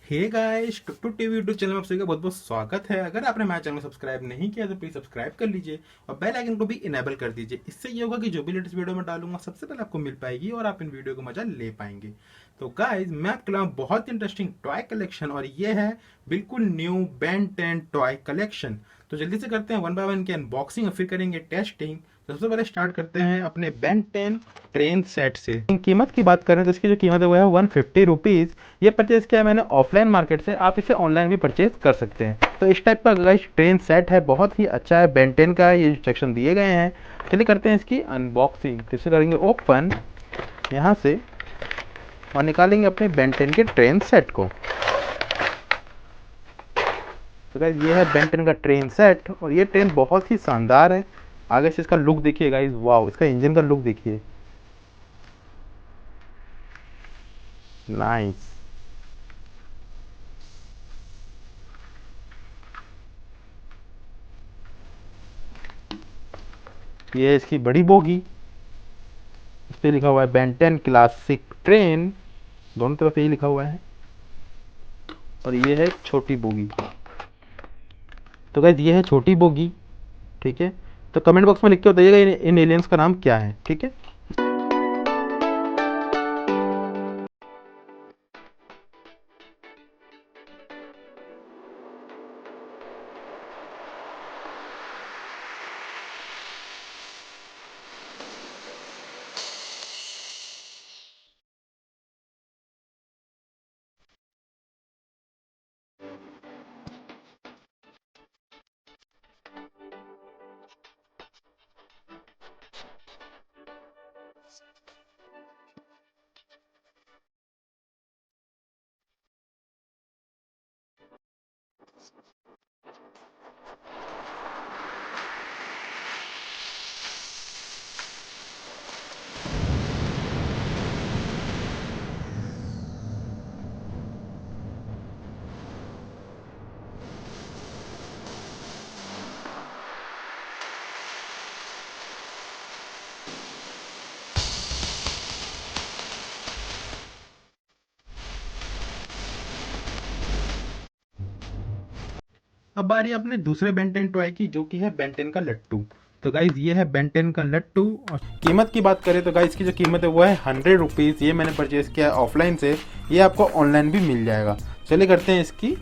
हे guys, Tuktuk TV YouTube channel में आप सभी का बहुत बहुत स्वागत है। अगर आपने हमारे चैनल को सब्सक्राइब नहीं किया तो प्लीज सब्सक्राइब कर लीजिए और बेल आइकन को भी इनेबल कर दीजिए। इससे ये होगा कि जो भी लेटेस्ट वीडियो मैं डालूंगा सबसे पहले आपको मिल पाएगी और आप इन वीडियो को मजा ले पाएंगे। तो गाइस, मैं आपके लिए बहुत इंटरेस्टिंग टॉय कलेक्शन और ये है बिल्कुल न्यू बेन 10 टॉय कलेक्शन। तो जल्दी से करते हैं वन बाय वन की अनबॉक्सिंग और फिर करेंगे टेस्टिंग। तो सबसे पहले स्टार्ट करते हैं अपने बेन 10 ट्रेन सेट से। कीमत की बात करें तो इसकी जो कीमत है वो है 150 रुपीज़। ये परचेज किया है मैंने ऑफलाइन मार्केट से, आप इसे ऑनलाइन भी परचेज कर सकते हैं। तो इस टाइप का गाइस ट्रेन सेट है, बहुत ही अच्छा है। बेन 10 का ये इंस्ट्रक्शन दिए गए हैं। चलिए करते हैं इसकी अनबॉक्सिंग। इसे करेंगे ओपन यहाँ से और निकालेंगे अपने बेन 10 के ट्रेन सेट को। तो गाइस ये है बेन 10 का ट्रेन सेट और ये ट्रेन बहुत ही शानदार है। आगे से इसका लुक देखिए गाइस, वाओ, इसका इंजन का लुक देखिए, नाइस। ये है इसकी बड़ी बोगी, इस पे लिखा हुआ है बेन 10 क्लासिक ट्रेन, दोनों तरफ यही लिखा हुआ है। और ये है छोटी बोगी। तो गाइस ये है छोटी बोगी, ठीक है। तो कमेंट बॉक्स में लिख के बताइएगा इन एलियंस का नाम क्या है, ठीक है। अब बारी अपने दूसरे बेंटेन टॉय की, जो कि है बेंटेन का लट्टू। तो गाइज ये है बेंटेन का लट्टू। और कीमत की बात करें तो गाइज इसकी जो कीमत है वो है 100 रुपीज़। ये मैंने परचेज़ किया ऑफलाइन से, ये आपको ऑनलाइन भी मिल जाएगा। चलिए करते हैं इसकी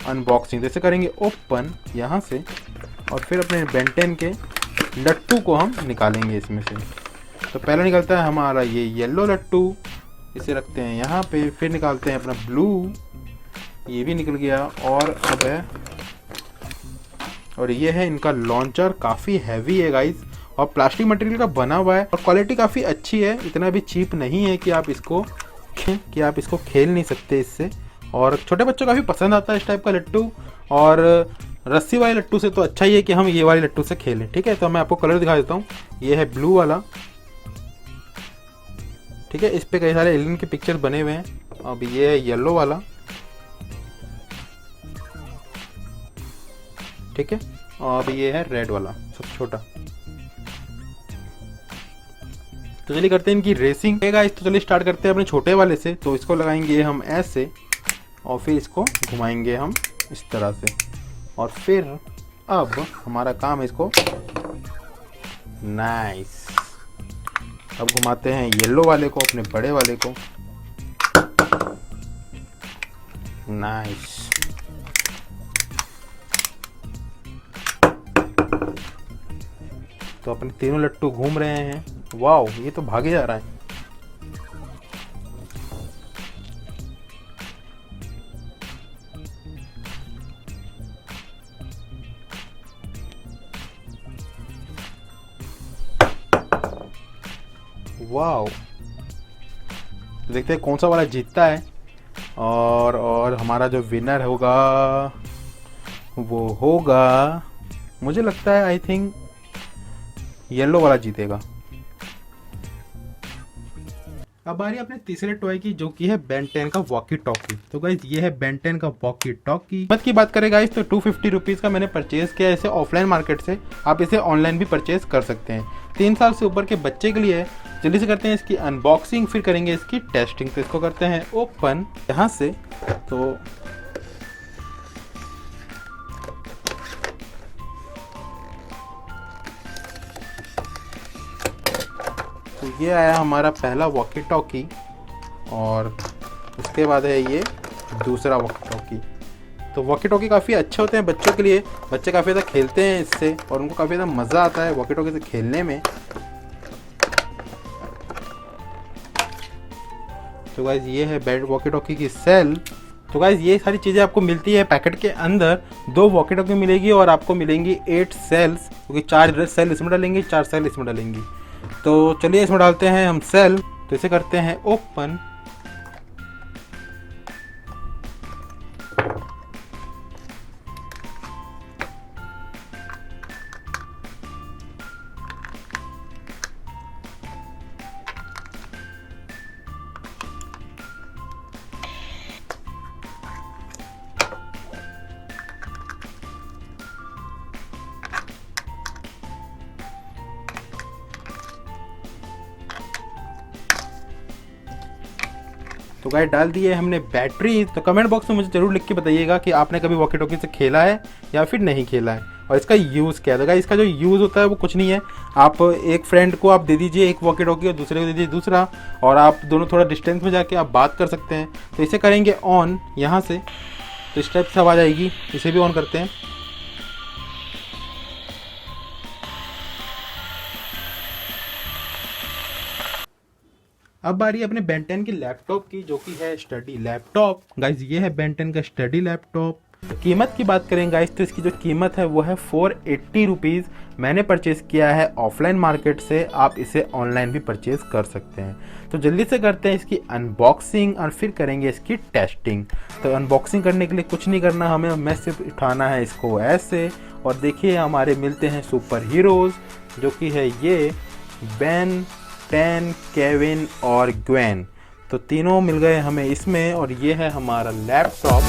अनबॉक्सिंग। जैसे करेंगे ओपन यहाँ से और फिर अपने बेंटेन के लट्टू को हम निकालेंगे इसमें से। तो पहला निकलता है हमारा ये येलो लट्टू, इसे रखते हैं यहाँ पे। फिर निकालते हैं अपना ब्लू, ये भी निकल गया। और अब है, और ये है इनका लॉन्चर, काफ़ी हैवी है गाइस और प्लास्टिक मटेरियल का बना हुआ है और क्वालिटी काफ़ी अच्छी है, इतना भी चीप नहीं है कि आप इसको खेल नहीं सकते इससे। और छोटे बच्चों को काफ़ी पसंद आता है इस टाइप का लट्टू। और रस्सी वाले लट्टू से तो अच्छा ही है कि हम ये वाले लट्टू से खेलें, ठीक है। तो मैं आपको कलर दिखा देता हूँ। ये है ब्लू वाला, ठीक है। इस पे कई सारे एलियन के पिक्चर बने हुए हैं। अब ये है येलो वाला, ठीक है। और ये है रेड वाला, सब छोटा। तो चलिए करते हैं इनकी रेसिंग। गाइस तो चलिए स्टार्ट करते हैं अपने छोटे वाले से। तो इसको लगाएंगे हम ऐसे और फिर इसको घुमाएंगे हम इस तरह से। और फिर अब हमारा काम है इसको, नाइस। अब घुमाते हैं येलो वाले को, अपने बड़े वाले को, नाइस। तो अपने तीनों लट्टू घूम रहे हैं। वाओ, ये तो भागे जा रहा है। वाओ, तो देखते हैं कौन सा वाला जीतता है। और हमारा जो विनर होगा वो होगा, मुझे लगता है आई थिंक येलो वाला जीतेगा। अब आ रही है अपने तीसरे टॉय की, जो कि है बेन 10 का वॉकी टॉकी। तो गाइज ये है बेन 10 का वॉकी टॉकी। कीमत की बात करें गाइज तो 250 रुपीज़ का मैंने परचेज किया है इसे ऑफलाइन मार्केट से। आप इसे ऑनलाइन भी परचेज कर सकते हैं। 3 साल से ऊपर के बच्चे के लिए है। जल्दी से करते हैं इसकी अनबॉक्सिंग, फिर करेंगे इसकी टेस्टिंग। तो इसको करते हैं ओपन यहाँ से। तो ये आया हमारा पहला वॉकी टॉकी, और उसके बाद है ये दूसरा वॉकी टॉकी। तो वॉकी टॉकी काफ़ी अच्छे होते हैं बच्चों के लिए। बच्चे काफ़ी ज़्यादा खेलते हैं इससे और उनको काफ़ी ज़्यादा मज़ा आता है वॉकी टॉकी से खेलने में। तो गाइज ये है बेड वॉकी टॉकी की सेल। तो गाइज ये सारी चीज़ें आपको मिलती है पैकेट के अंदर। 2 वॉकी टॉकी मिलेगी और आपको मिलेंगी 8 सेल्स, क्योंकि 4 सेल इसमें डालेंगे, 4 सेल इसमें डालेंगी। तो चलिए इसमें डालते हैं हम सेल। तो इसे करते हैं ओपन। तो गाइस डाल दिए हमने बैटरी। तो कमेंट बॉक्स में मुझे जरूर लिख के बताइएगा कि आपने कभी वॉकी टॉकी से खेला है या फिर नहीं खेला है, और इसका यूज़ क्या है। तो गाइस इसका जो यूज़ होता है वो कुछ नहीं है। आप एक फ्रेंड को आप दे दीजिए एक वॉकी टॉकी और दूसरे को दे दीजिए दूसरा, और आप दोनों थोड़ा डिस्टेंस में जाके आप बात कर सकते हैं। तो इसे करेंगे ऑन यहाँ से। तो इस टाइप से आवाज़ आएगी। इसे भी ऑन करते हैं। अब बारी अपने बेन 10 की लैपटॉप की, जो कि है स्टडी लैपटॉप। गाइज ये है बेन 10 का स्टडी लैपटॉप। कीमत की बात करें गाइज तो इसकी जो कीमत है वो है 480 रुपीज़। मैंने परचेज़ किया है ऑफलाइन मार्केट से। आप इसे ऑनलाइन भी परचेज़ कर सकते हैं। तो जल्दी से करते हैं इसकी अनबॉक्सिंग और फिर करेंगे इसकी टेस्टिंग। तो अनबॉक्सिंग करने के लिए कुछ नहीं करना हमें सिर्फ उठाना है इसको ऐसे, और देखिए हमारे मिलते हैं सुपर हीरोज़, जो कि है ये बेन 10, केविन और ग्वेन। तो तीनों मिल गए हमें इसमें, और ये है हमारा लैपटॉप।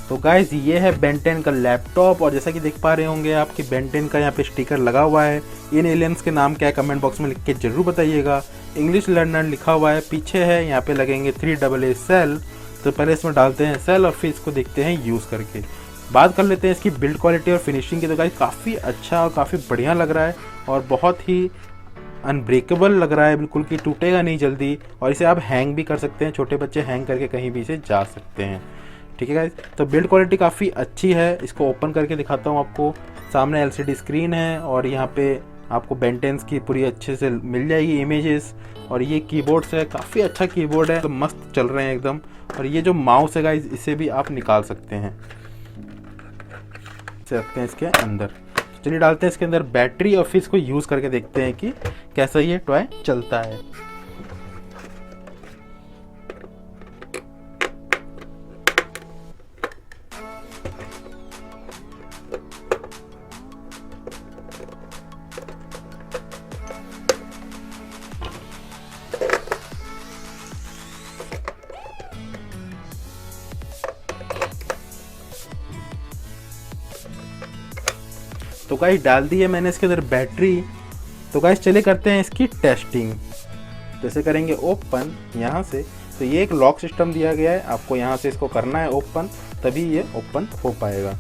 तो गाइज ये है बेन 10 का लैपटॉप, और जैसा कि देख पा रहे होंगे आपके बेन 10 का यहाँ पे स्टिकर लगा हुआ है। इन एलियंस के नाम क्या है कमेंट बॉक्स में लिख के जरूर बताइएगा। इंग्लिश लर्नर लिखा हुआ है पीछे है। यहाँ पे लगेंगे 3AA सेल। तो पहले इसमें डालते हैं सेल और फिर इसको देखते हैं यूज़ करके। बात कर लेते हैं इसकी बिल्ड क्वालिटी और फिनिशिंग की। तो गाइज काफ़ी अच्छा और काफ़ी बढ़िया लग रहा है, और बहुत ही अनब्रेकेबल लग रहा है, बिल्कुल कि टूटेगा नहीं जल्दी। और इसे आप हैंग भी कर सकते हैं, छोटे बच्चे हैंग करके कहीं भी इसे जा सकते हैं। ठीक है गाइस, तो बिल्ड क्वालिटी काफ़ी अच्छी है। इसको ओपन करके दिखाता हूँ आपको। सामने LCD स्क्रीन है, और यहाँ पे आपको बेन 10 की पूरी अच्छे से मिल जाएगी इमेजेस। और ये कीबोर्ड है, काफ़ी अच्छा कीबोर्ड है, तो मस्त चल रहे हैं एकदम। और ये जो माउस है गाइस, इसे भी आप निकाल सकते हैं, रखते हैं इसके अंदर। चलिए डालते हैं इसके अंदर बैटरी, और फिर इसको यूज़ करके देखते हैं कि कैसा ये टॉय चलता है। तो गाइस डाल दी है मैंने इसके अंदर बैटरी। तो गाइस चले करते हैं इसकी टेस्टिंग। जैसे करेंगे ओपन यहाँ से। तो ये एक लॉक सिस्टम दिया गया है, आपको यहाँ से इसको करना है ओपन, तभी ये ओपन हो पाएगा।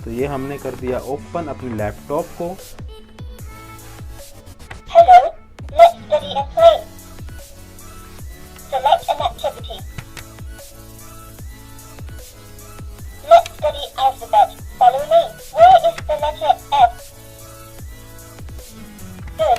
तो ये हमने कर दिया ओपन अपने लैपटॉप को। Hello, let's study and play. Select an activity. Let's study alphabet. Follow me. Where is the letter F? Good.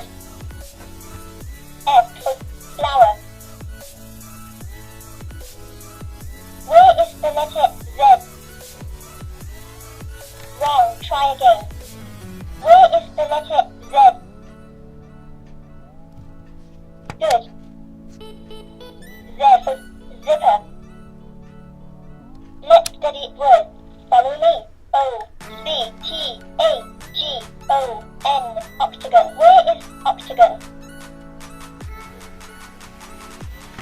Z for zipper. Let's study words. Follow me. O-C-T-A-G-O-N. Octagon. Where is octagon?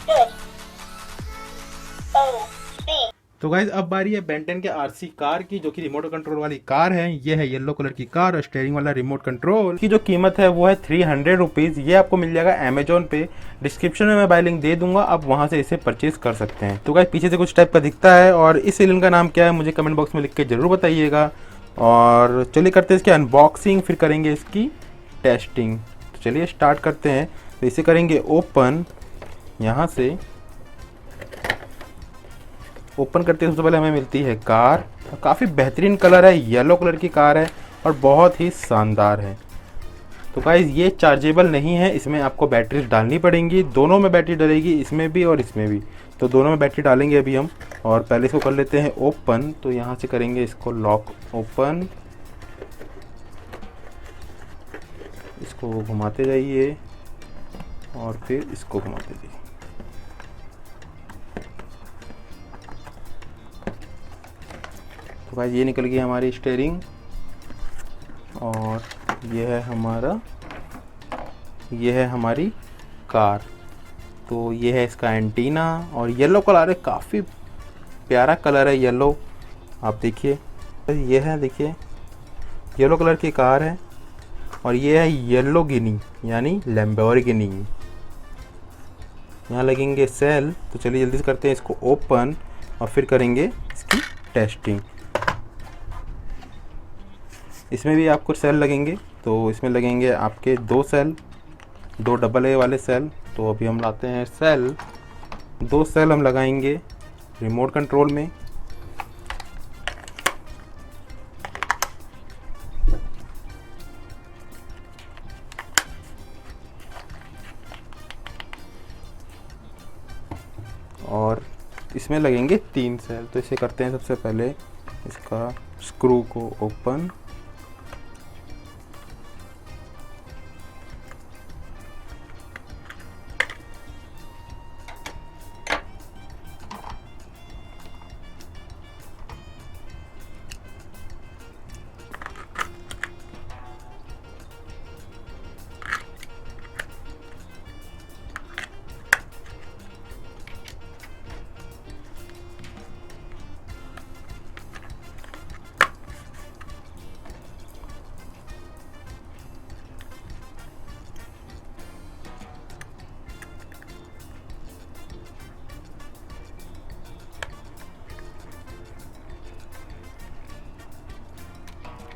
Good. O-C. तो guys अब बारी है Benton के RC car की, जो कि remote control वाली car है। ये है येलो कलर की कार और स्टीयरिंग वाला रिमोट कंट्रोल की जो कीमत है वो है 300 रुपीज़। ये आपको मिल जाएगा अमेजोन पे। डिस्क्रिप्शन में मैं बाय लिंक दे दूंगा, आप वहां से इसे परचेज कर सकते हैं। तो गाइज पीछे से कुछ टाइप का दिखता है और इस एलियन का नाम क्या है मुझे कमेंट बॉक्स में लिख के जरूर बताइएगा। और चलिए करते हैं इसकी अनबॉक्सिंग, फिर करेंगे इसकी टेस्टिंग। तो चलिए स्टार्ट करते हैं। तो इसे करेंगे ओपन। यहाँ से ओपन करते हैं सबसे पहले हमें मिलती है कार। काफ़ी बेहतरीन कलर है, येलो कलर की कार है और बहुत ही शानदार है। तो गाइस ये चार्जेबल नहीं है, इसमें आपको बैटरीज डालनी पड़ेंगी। दोनों में बैटरी डलेगी, इसमें भी और इसमें भी। तो दोनों में बैटरी डालेंगे अभी हम। और पहले इसको कर लेते हैं ओपन। तो यहाँ से करेंगे इसको लॉक ओपन। इसको घुमाते जाइए और फिर इसको घुमाते जाइए। तो भाई ये निकल गई हमारी स्टीयरिंग और ये है हमारी कार। तो ये है इसका एंटीना और येलो कलर है, काफ़ी प्यारा कलर है येलो। आप देखिए ये है, देखिए येलो कलर की कार है और ये है येलो गिनी यानी लैम्बोर्गिनी। यहाँ लगेंगे सेल। तो चलिए जल्दी से करते हैं इसको ओपन और फिर करेंगे इसकी टेस्टिंग। इसमें भी आपको सेल लगेंगे। तो इसमें लगेंगे आपके 2 सेल, 2 डबल ए वाले सेल। तो अभी हम लाते हैं सेल। 2 सेल हम लगाएंगे रिमोट कंट्रोल में। और इसमें लगेंगे 3 सेल। तो इसे करते हैं सबसे पहले इसका स्क्रू को ओपन।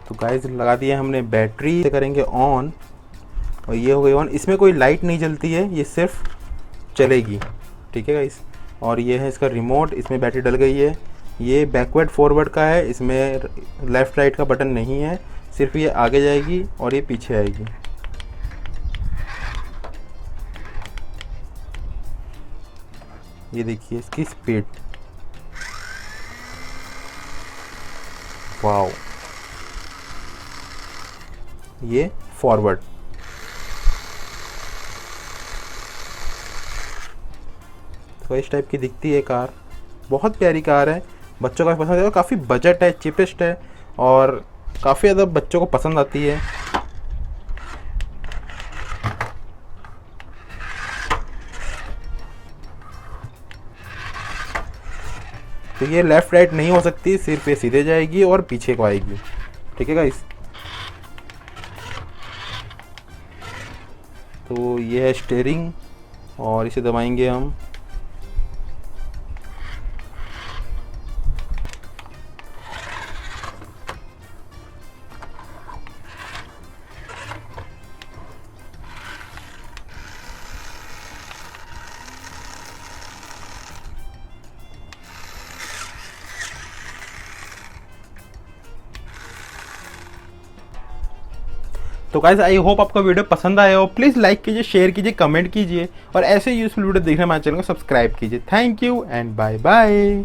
तो गाइस लगा दिया हमने बैटरी। से करेंगे ऑन और ये हो गई ऑन। इसमें कोई लाइट नहीं जलती है, ये सिर्फ चलेगी। ठीक है गाइस। और ये है इसका रिमोट, इसमें बैटरी डल गई है। ये बैकवर्ड फॉरवर्ड का है, इसमें लेफ़्ट राइट का बटन नहीं है, सिर्फ ये आगे जाएगी और ये पीछे आएगी। ये देखिए इसकी स्पीड, वाओ। ये फॉरवर्ड। तो इस टाइप की दिखती है कार, बहुत प्यारी कार है, बच्चों का पसंद है। काफ़ी बजट है, चीपेस्ट है और काफ़ी ज़्यादा बच्चों को पसंद आती है। तो ये लेफ़्ट राइट नहीं हो सकती, सिर्फ ये सीधे जाएगी और पीछे को आएगी। ठीक है गाइस। तो ये है स्टीयरिंग और इसे दबाएंगे हम। तो गाइस आई होप आपको वीडियो पसंद आया हो। प्लीज़ लाइक कीजिए, शेयर कीजिए, कमेंट कीजिए और ऐसे यूजफुल वीडियो देखने हमारे चैनल को सब्सक्राइब कीजिए। Thank you and bye bye.